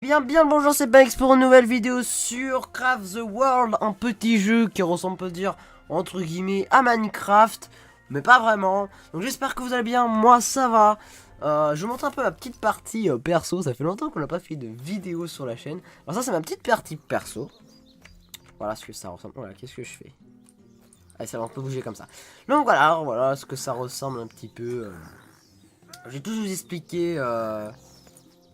Bien le bonjour, c'est Banks pour une nouvelle vidéo sur Craft the World, un petit jeu qui ressemble, on peut dire, entre guillemets, à Minecraft, mais pas vraiment. Donc j'espère que vous allez bien, moi ça va. Je vous montre un peu ma petite partie perso, ça fait longtemps qu'on n'a pas fait de vidéo sur la chaîne. Alors ça c'est ma petite partie perso. Voilà ce que ça ressemble, voilà, qu'est-ce que je fais? Allez, ça va, on peut bouger comme ça. Donc voilà ce que ça ressemble un petit peu. J'ai tout vous expliqué...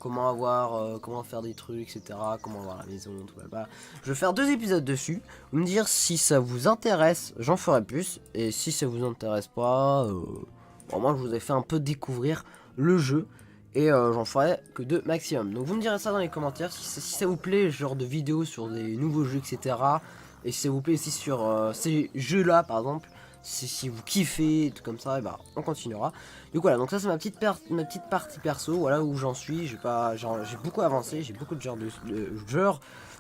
comment faire des trucs, etc. Comment avoir la maison, tout là-bas. Je vais faire 2 épisodes dessus. Vous me dire si ça vous intéresse, j'en ferai plus. Et si ça vous intéresse pas, moi je vous ai fait un peu découvrir le jeu. Et j'en ferai que 2 maximum. Donc vous me direz ça dans les commentaires si ça vous plaît, genre de vidéos sur des nouveaux jeux, etc. Et si ça vous plaît aussi sur ces jeux-là, par exemple. Si vous kiffez, tout comme ça, et bah on continuera. Donc voilà, donc ça c'est ma petite partie perso, voilà où j'en suis. J'ai beaucoup avancé, j'ai beaucoup de genre,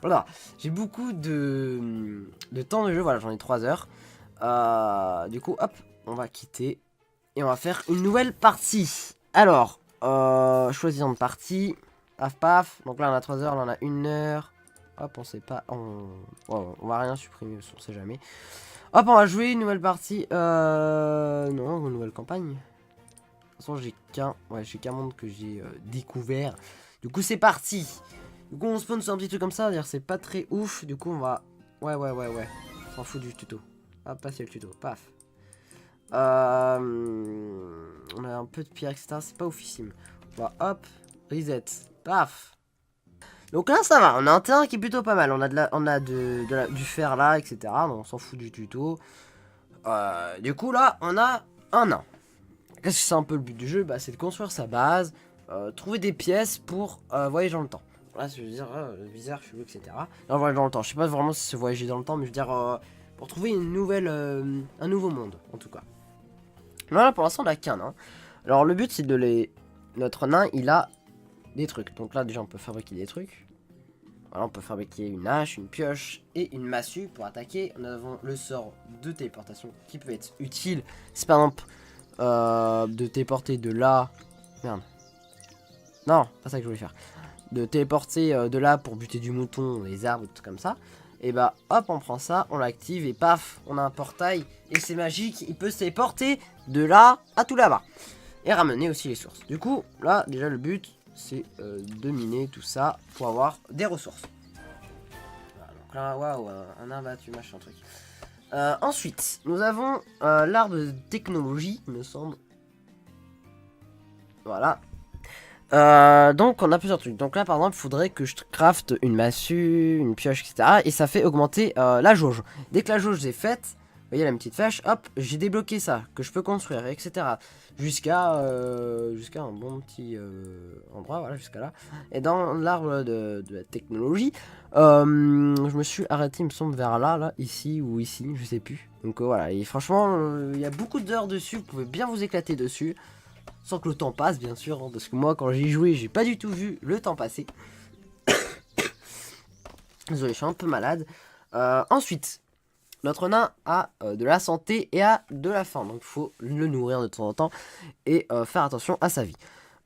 voilà, j'ai beaucoup de temps de jeu, voilà, j'en ai 3 heures. Du coup, hop, on va quitter et on va faire une nouvelle partie. Alors, choisir une partie, paf paf. Donc là on a 3 heures, là on a 1 heure. Hop, on sait pas, on va rien supprimer, on sait jamais. Hop, on va jouer une nouvelle partie. Non, une nouvelle campagne. De toute façon, j'ai qu'un monde que j'ai découvert. Du coup, c'est parti. Du coup, on spawn sur un petit truc comme ça. C'est-à-dire, c'est pas très ouf. Du coup, on va. Ouais. On s'en fout du tuto. Hop, passer le tuto. Paf. On a un peu de pierre, etc. C'est pas oufissime. On va hop, reset. Paf. Donc là ça va, on a un terrain qui est plutôt pas mal, on a du fer là, etc. Donc on s'en fout du tuto. Du coup là, on a un nain. Qu'est-ce que c'est un peu le but du jeu? Bah c'est de construire sa base, trouver des pièces pour voyager dans le temps. Là je veux dire, bizarre, chelou, etc. Non, voyager dans le temps, je sais pas vraiment si c'est voyager dans le temps, mais je veux dire, pour trouver une nouvelle, un nouveau monde, en tout cas. Là pour l'instant on a qu'un nain. Alors le but c'est de les... Notre nain il a... des trucs. Donc là déjà on peut fabriquer des trucs. Voilà, on peut fabriquer une hache, une pioche et une massue pour attaquer. Nous avons le sort de téléportation qui peut être utile. C'est par exemple de téléporter de là. Merde. Non, pas ça que je voulais faire. De téléporter de là pour buter du mouton, les arbres, tout comme ça. Et bah hop, on prend ça, on l'active et paf, on a un portail. Et c'est magique, il peut se téléporter de là à tout là-bas. Et ramener aussi les sources. Du coup, là, déjà le but, c'est de miner tout ça pour avoir des ressources. Voilà, donc là, waouh, un abattu, machin truc. Ensuite, nous avons l'arbre de technologie, il me semble. Voilà. Donc on a plusieurs trucs. Donc là par exemple il faudrait que je crafte une massue, une pioche, etc. Et ça fait augmenter la jauge. Dès que la jauge est faite, vous voyez la petite flèche, hop, j'ai débloqué ça, que je peux construire, etc. Jusqu'à un bon petit endroit, voilà, jusqu'à là. Et dans l'arbre de la technologie, je me suis arrêté, il me semble, vers là, ici ou ici, je sais plus. Donc voilà, et franchement, il y a beaucoup d'heures dessus, vous pouvez bien vous éclater dessus. Sans que le temps passe, bien sûr, hein, parce que moi, quand j'y joué, j'ai pas du tout vu le temps passer. Désolé, je suis un peu malade. Ensuite, notre nain a de la santé et a de la faim. Donc, il faut le nourrir de temps en temps et faire attention à sa vie.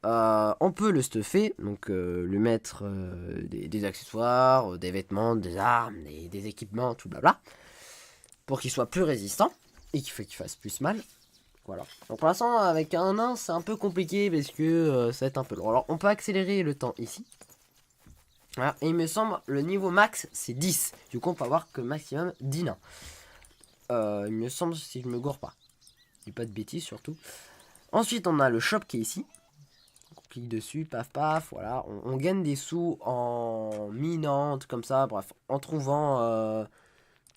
On peut le stuffer, donc lui mettre des accessoires, des vêtements, des armes, des équipements, tout blabla. Pour qu'il soit plus résistant et qu'il fasse plus mal. Voilà. Donc pour l'instant, avec un nain, c'est un peu compliqué parce que ça va être un peu long. Alors, on peut accélérer le temps ici. Voilà. Et il me semble, le niveau max, c'est 10. Du coup, on peut avoir que maximum 10 nains. Il me semble, si je me gourre pas. Je dis pas de bêtises, surtout. Ensuite, on a le shop qui est ici. On clique dessus, paf paf, voilà. On gagne des sous en minant, tout comme ça. Bref, en trouvant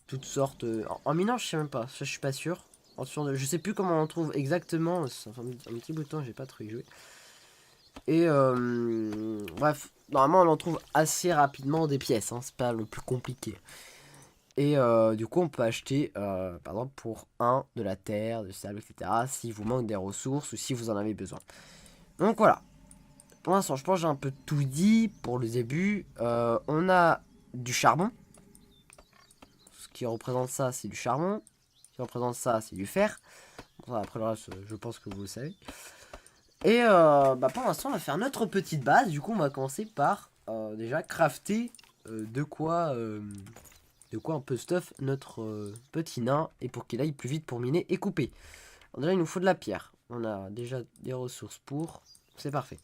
toutes sortes... en minant, je sais même pas. Ça, je suis pas sûr. Je sais plus comment on trouve exactement. Ça fait un petit bout de temps, j'ai pas trop y joué. Et bref, normalement on en trouve assez rapidement des pièces, hein, c'est pas le plus compliqué. Et du coup on peut acheter par exemple pour de la terre, du sable, etc. Si vous manque des ressources ou si vous en avez besoin. Donc voilà. Pour l'instant je pense que j'ai un peu tout dit pour le début. On a du charbon. Ce qui représente ça c'est du charbon. Ce qui représente ça c'est du fer. Bon, ça, après le reste je pense que vous le savez. Et pour l'instant on va faire notre petite base. Du coup on va commencer par déjà crafter de quoi un peu stuff notre petit nain, et pour qu'il aille plus vite pour miner et couper. Alors déjà il nous faut de la pierre. On a déjà des ressources pour. C'est parfait.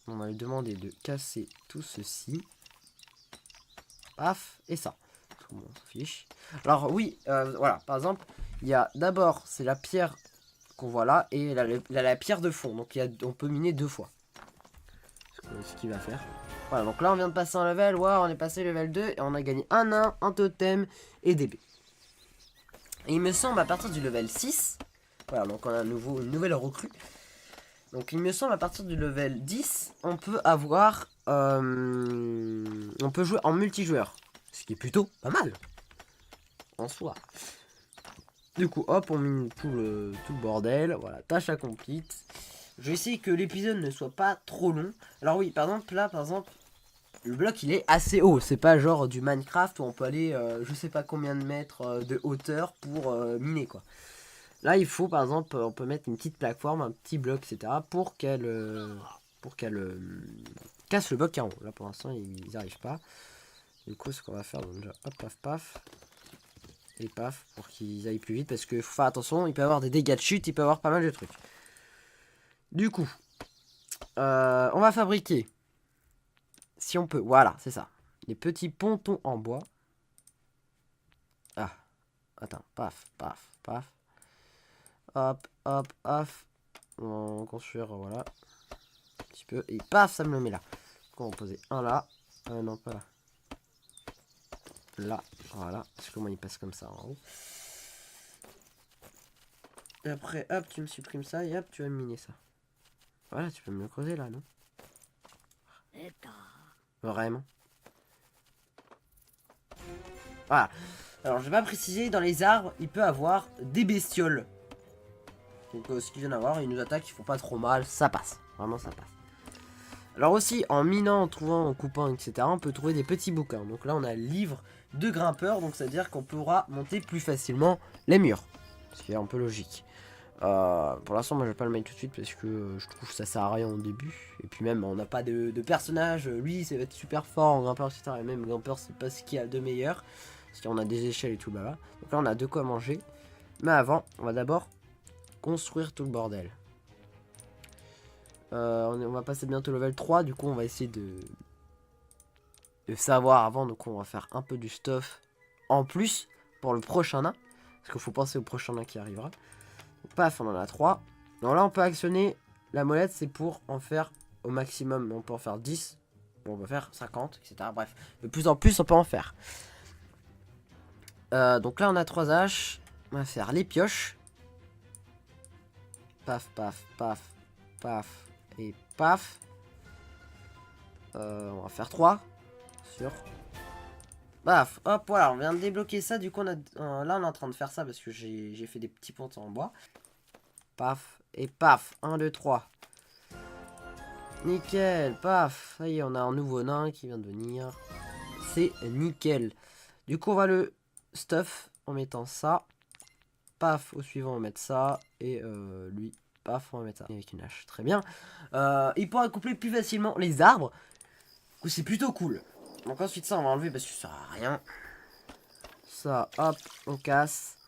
On va lui demander de casser tout ceci. Paf, et ça. On s'en fiche. Alors oui, voilà, par exemple, il y a d'abord, c'est la pierre qu'on voit là, et la pierre de fond. Donc on peut miner 2 fois. Ce qu'il va faire. Voilà, donc là on vient de passer un level, wow, on est passé level 2, et on a gagné un nain, un totem, et des baies. Et il me semble à partir du level 6, voilà, donc on a une nouvelle recrue. Donc il me semble à partir du level 10, on peut avoir, on peut jouer en multijoueur. Ce qui est plutôt pas mal, en soi. Du coup, hop, on mine tout le bordel, voilà, tâche accomplie. Je vais essayer que l'épisode ne soit pas trop long. Alors oui, par exemple, là, le bloc, il est assez haut. C'est pas genre du Minecraft où on peut aller, je sais pas combien de mètres de hauteur pour miner, quoi. Là, il faut, par exemple, on peut mettre une petite plateforme, un petit bloc, etc. pour qu'elle casse le bloc en haut. Là, pour l'instant, ils n'y arrivent pas. Du coup, ce qu'on va faire, donc déjà, hop, paf, paf. Et paf, pour qu'ils aillent plus vite. Parce qu'il faut faire attention, il peut y avoir des dégâts de chute, il peut y avoir pas mal de trucs. Du coup, on va fabriquer, si on peut, voilà, c'est ça. Des petits pontons en bois. Ah, attends, paf, paf, paf. Hop, hop, hop. On va construire, voilà. Un petit peu. Et paf, ça me le met là. Donc on va poser un là. Non, pas là. Là, voilà. Parce que moi, il passe comme ça en haut. Et après, hop, tu me supprimes ça et hop, tu vas me miner ça. Voilà, tu peux me le creuser là, non? Vraiment. Voilà. Alors, je vais pas préciser, dans les arbres, il peut avoir des bestioles. Donc, ce qu'ils viennent d'avoir, ils nous attaquent, ils font pas trop mal, ça passe. Vraiment, ça passe. Alors aussi, en minant, en trouvant, en coupant, etc., on peut trouver des petits bouquins. Donc là, on a le livre de grimpeur, donc ça veut dire qu'on pourra monter plus facilement les murs. Ce qui est un peu logique. Pour l'instant, moi je vais pas le mettre tout de suite parce que je trouve que ça sert à rien au début. Et puis même, on n'a pas de personnage. Lui, ça va être super fort en grimpeur, etc. Et même grimpeur, c'est pas ce qu'il y a de meilleur. Parce qu'on a des échelles et tout là-bas. Donc là, on a de quoi manger. Mais avant, on va d'abord construire tout le bordel. On va passer bientôt level 3. Du coup, on va essayer de savoir avant. Donc, on va faire un peu du stuff en plus pour le prochain nain. Parce qu'il faut penser au prochain nain qui arrivera. Paf, on en a 3. Donc là, on peut actionner la molette, c'est pour en faire au maximum. On peut en faire 10. Bon, on peut faire 50, etc. Bref, de plus en plus, on peut en faire. Donc là, on a 3 haches. On va faire les pioches. Paf, paf, paf, paf et paf. On va faire 3. Sûr. Paf, hop, voilà, on vient de débloquer ça. Du coup, là, on est en train de faire ça parce que j'ai fait des petits ponts en bois. Paf, et paf, 1, 2, 3. Nickel, paf. Ça y est, on a un nouveau nain qui vient de venir. C'est nickel. Du coup, on va le stuff en mettant ça. Paf, au suivant, on va mettre ça. Et lui, paf, on va mettre ça. Avec une hache, très bien. Il pourra coupler plus facilement les arbres. Du coup, c'est plutôt cool. Donc ensuite, ça, on va enlever parce que ça sert à rien. Ça, hop, on casse.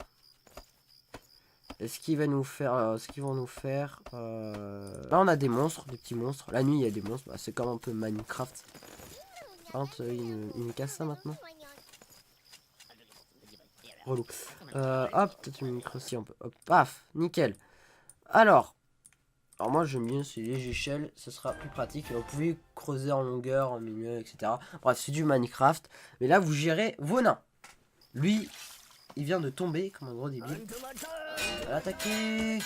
Est-ce qu'ils va nous faire, ce qu'ils vont nous faire là on a des monstres, des pets monstres. La nuit il y a des monstres, bah, c'est comme un peu Minecraft. Il me casse ça maintenant. Relou. Hop, tu me aussi un peu. Hop, paf, nickel. Alors moi j'aime bien c'est les échelles, ce sera plus pratique. Vous pouvez creuser en longueur, en milieu, etc. Bref, c'est du Minecraft. Mais là vous gérez vos nains. Lui, il vient de tomber comme un gros débile. On va l'attaquer.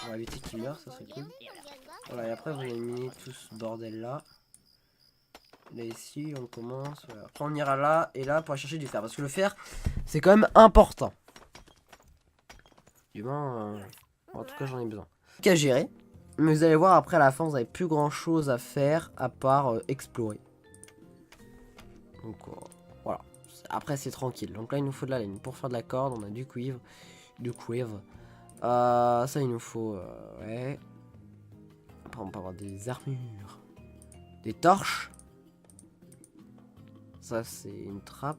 On va éviter qu'il meure, ça serait cool. Voilà, et après vous éliminez tout ce bordel là. Là ici, on commence. Voilà. Après on ira là et là pour aller chercher du fer. Parce que le fer, c'est quand même important. Du moins, en tout cas j'en ai besoin. Qu'à gérer. Mais vous allez voir après à la fin, vous n'avez plus grand chose à faire à part explorer. Donc voilà. Après c'est tranquille. Donc là il nous faut de la laine. Pour faire de la corde, on a du cuivre. Ça il nous faut ouais. Après Après, on peut avoir des armures. Des torches. Ça, c'est une trappe.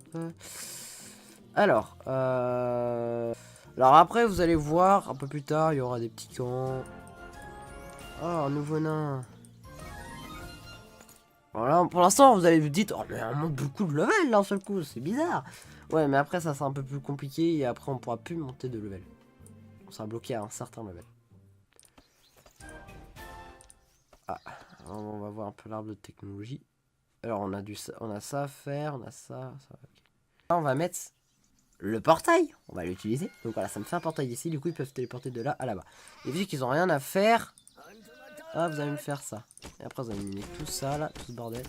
Alors, alors après, vous allez voir, un peu plus tard, il y aura des petits camps. Oh, un nouveau nain. Voilà, pour l'instant, vous allez vous dire, oh, mais on monte beaucoup de level d'un seul coup, c'est bizarre. Ouais, mais après, ça, c'est un peu plus compliqué et après, on pourra plus monter de level. On sera bloqué à un certain level. Ah, on va voir un peu l'arbre de technologie. Alors, on a ça à faire, on a ça. Okay. Là, on va mettre le portail. On va l'utiliser. Donc voilà, ça me fait un portail ici. Du coup, ils peuvent téléporter de là à là-bas. Et vu qu'ils ont rien à faire, ah, vous allez me faire ça. Et après, vous allez me mettre tout ça là, tout ce bordel.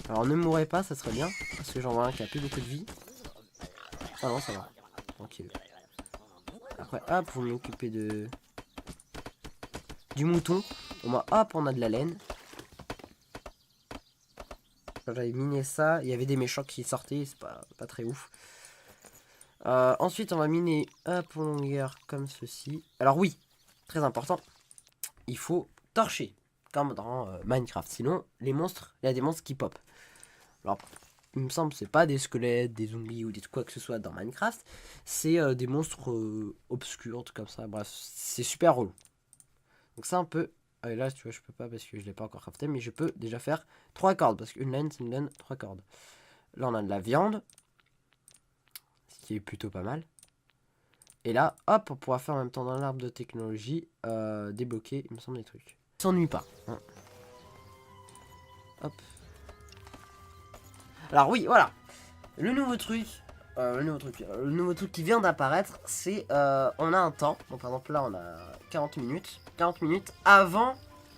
Alors, ne mourrez pas, ça serait bien. Parce que j'en vois un qui a plus beaucoup de vie. Ah non, ça va. Tranquille. Après, hop, vous m'occupez de... du mouton. Au moins, hop, on a de la laine. J'avais miné ça. Il y avait des méchants qui sortaient. C'est pas très ouf. Ensuite, on va miner un en longueur comme ceci. Alors oui, très important. Il faut torcher. Comme dans Minecraft. Sinon, les monstres, il y a des monstres qui pop. Alors, il me semble que c'est pas des squelettes, des zombies ou des quoi que ce soit dans Minecraft. C'est des monstres obscurs, comme ça. Bref, c'est super relou. Donc ça, un peu... Et là, tu vois, je peux pas parce que je l'ai pas encore crafté. Mais je peux déjà faire 3 cordes. Parce qu'une laine, c'est une laine, 3 cordes. Là, on a de la viande. Ce qui est plutôt pas mal. Et là, hop, on pourra faire en même temps dans l'arbre de technologie. Débloquer, il me semble, des trucs. Il s'ennuie pas. Hein. Hop. Alors oui, voilà. Le nouveau truc qui vient d'apparaître, c'est on a un temps. Donc par exemple là on a 40 minutes. 40 minutes avant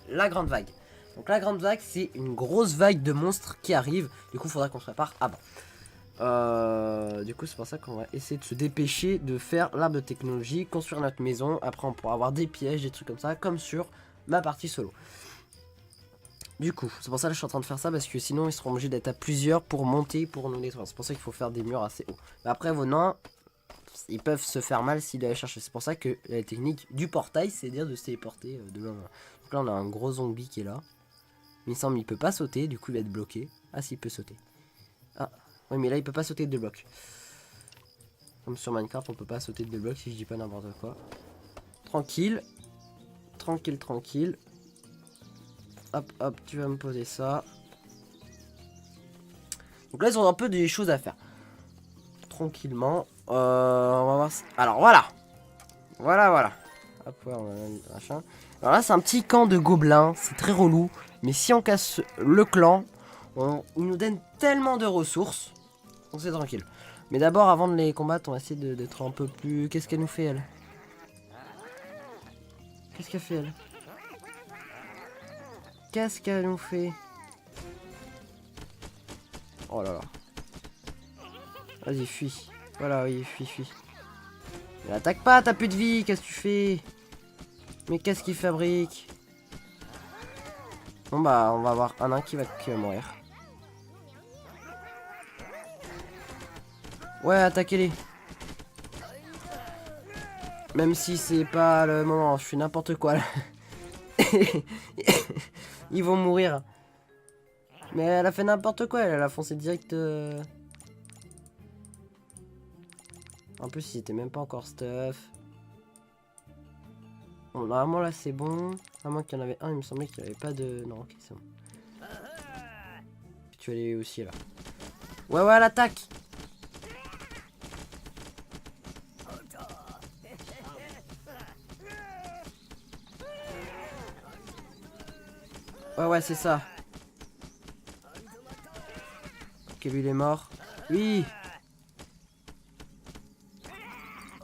la grande vague. Donc la grande vague, c'est une grosse vague de monstres qui arrive. Du coup il faudra qu'on se prépare avant. Du coup c'est pour ça qu'on va essayer de se dépêcher de faire l'arbre de technologie, construire notre maison. Après on pourra avoir des pièges, des trucs comme ça, comme sur ma partie solo. Du coup, c'est pour ça que je suis en train de faire ça, parce que sinon ils seront obligés d'être à plusieurs pour monter, pour nous détruire. C'est pour ça qu'il faut faire des murs assez hauts. Mais après, vos nains, ils peuvent se faire mal s'ils doivent chercher. C'est pour ça que la technique du portail, c'est-à-dire de se téléporter de loin. Donc là, on a un gros zombie qui est là. Il me semble qu'il peut pas sauter, du coup il va être bloqué. Ah, si, il peut sauter. Ah, oui, mais là, il peut pas sauter de 2 blocs. Comme sur Minecraft, on peut pas sauter de 2 blocs si je dis pas n'importe quoi. Tranquille. Tranquille, tranquille. Hop, hop, tu vas me poser ça. Donc là, ils ont un peu des choses à faire. Tranquillement. On va voir. Alors voilà. Voilà. Hop, ouais, on a machin. Alors là, c'est un petit camp de gobelins. C'est très relou. Mais si on casse le clan, il nous donne tellement de ressources. Donc c'est tranquille. Mais d'abord, avant de les combattre, on va essayer d'être un peu plus... Qu'est-ce qu'elle nous fait, elle? Qu'est-ce qu'elle fait, elle? Qu'est-ce qu'elle nous fait? Oh là là. Vas-y, fuis. Voilà, oui, fuis. Mais attaque pas, t'as plus de vie, qu'est-ce que tu fais? Mais qu'est-ce qu'il fabrique? Bon bah, on va avoir un nain qui va mourir. Ouais, attaquez-les. Même si c'est pas le moment, je fais n'importe quoi là. Ils vont mourir. Mais elle a fait n'importe quoi, elle a foncé direct. En plus, il était même pas encore stuff. Bon, normalement là c'est bon. À moins qu'il y en avait un, il me semblait qu'il n'y avait pas de. Non, ok, c'est bon. Tu vas aller aussi là. Ouais, l'attaque! Ouais, c'est ça. Ok, lui il est mort. Oui!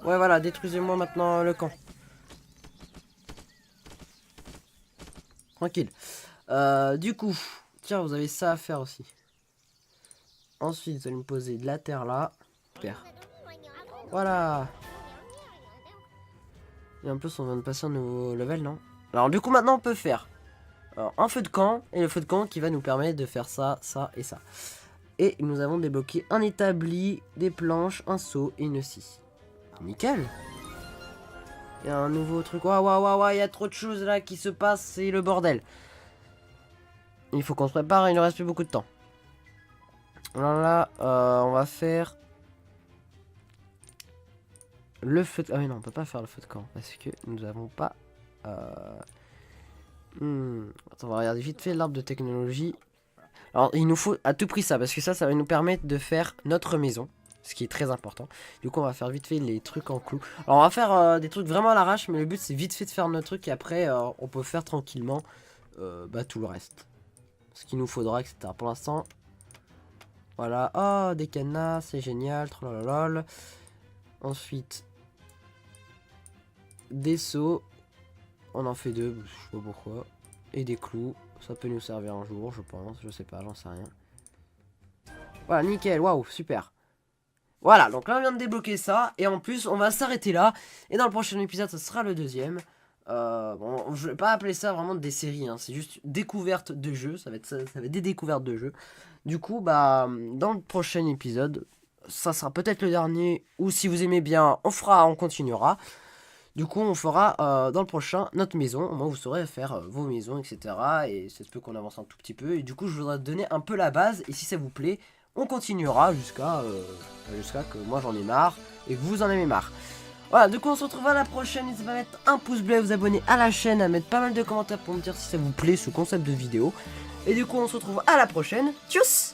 Ouais, voilà, détruisez-moi maintenant le camp. Tranquille. Du coup, tiens, vous avez ça à faire aussi. Ensuite, vous allez me poser de la terre là. Super. Voilà. Et en plus, on vient de passer un nouveau level, non? Alors, du coup, maintenant, on peut faire un feu de camp. Et le feu de camp qui va nous permettre de faire ça, ça et ça. Et nous avons débloqué un établi, des planches, un seau et une scie. Nickel. Il y a un nouveau truc. Waouh, waouh, waouh, il y a trop de choses là qui se passent. C'est le bordel. Il faut qu'on se prépare, il ne reste plus beaucoup de temps. Voilà, on va faire le feu de... Ah oui, non, on peut pas faire le feu de camp parce que nous avons pas... Attends, on va regarder vite fait l'arbre de technologie. Alors, il nous faut à tout prix ça, parce que ça va nous permettre de faire notre maison. Ce qui est très important. Du coup, on va faire vite fait les trucs en clous. Alors, on va faire des trucs vraiment à l'arrache, mais le but, c'est vite fait de faire notre truc. Et après, on peut faire tranquillement tout le reste. Ce qu'il nous faudra, etc. Pour l'instant, voilà. Oh, des cadenas, c'est génial. Trollolol. Ensuite, des seaux. On en fait 2, je sais pas pourquoi. Et des clous. Ça peut nous servir un jour, je pense. Je sais pas, j'en sais rien. Voilà, nickel. Waouh, super. Voilà, donc là on vient de débloquer ça. Et en plus, on va s'arrêter là. Et dans le prochain épisode, ce sera le deuxième. Bon, je vais pas appeler ça vraiment des séries. Hein, c'est juste découverte de jeux. Ça va être des découvertes de jeux. Du coup, bah, dans le prochain épisode, ça sera peut-être le dernier. Ou si vous aimez bien, on continuera. Du coup, on fera dans le prochain notre maison. Au moins, vous saurez faire vos maisons, etc. Et c'est peu qu'on avance un tout petit peu. Et du coup, je voudrais donner un peu la base. Et si ça vous plaît, on continuera jusqu'à que moi j'en ai marre et que vous en avez marre. Voilà, du coup, on se retrouve à la prochaine. N'hésitez pas à mettre un pouce bleu, à vous abonner à la chaîne, à mettre pas mal de commentaires pour me dire si ça vous plaît ce concept de vidéo. Et du coup, on se retrouve à la prochaine. Tchuss!